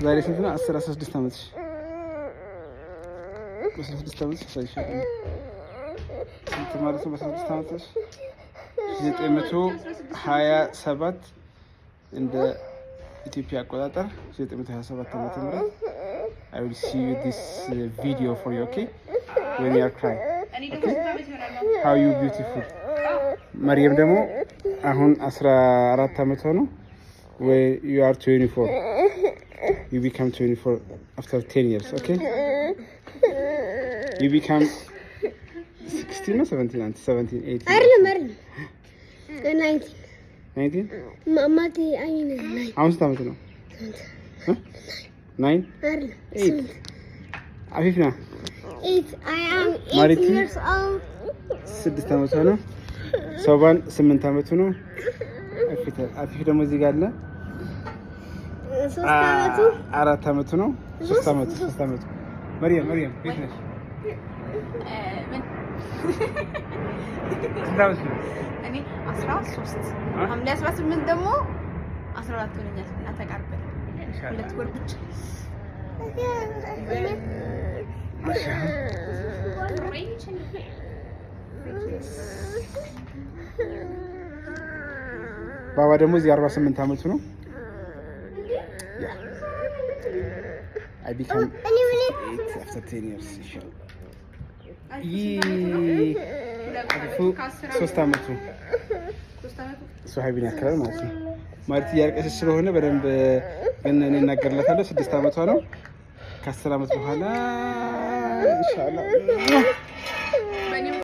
ዛሬ ስንት ነው? 16 ዓመት 16 ዓመት ሳይሻል ስንት ማለት ነው? 16 ዓመት 927 እንደ ኢትዮጵያ አቆጣጠር 927 ዓመተ ምህረት I will see you this video for you, okay? When you are crying, okay? How you beautiful. Mariam ደግሞ አሁን 14 ዓመት ሆኖ when you are 24 you become 24 after 10 years, okay? You become 16 or 17 and 17 18 አይደለም 19 ማማቲ አይነ 9 አሁን ስንት ዓመት ነው? 9 አይደለም 8 አፊፍና 8 I am 8 years old 6 ዓመት ነው። ሰባን 8 ዓመት ነው። አፊፍ ደግሞ እዚህ ጋር አለ 3 ዓመቱ 4 ዓመት ነው። 3 ዓመት መሪያም ቤት ነሽ? እኔ 13 ሐምሌ 18 ደግሞ 14 ሆነኛል እና ተቃርበን 2 ወር ብቻ ባባ ደግሞ እዚህ 48 ዓመቱ ነው። I become 10 years ይሻል ሶስት ዓመቱ ሶሃቢን ያከራል ማለት ነው። ማለት ያርቀሽ ስለሆነ በደንብ ግን እኔ እናገርላታለሁ። 6 ዓመቷ ነው። ከ10 ዓመት በኋላ ኢንሻአላህ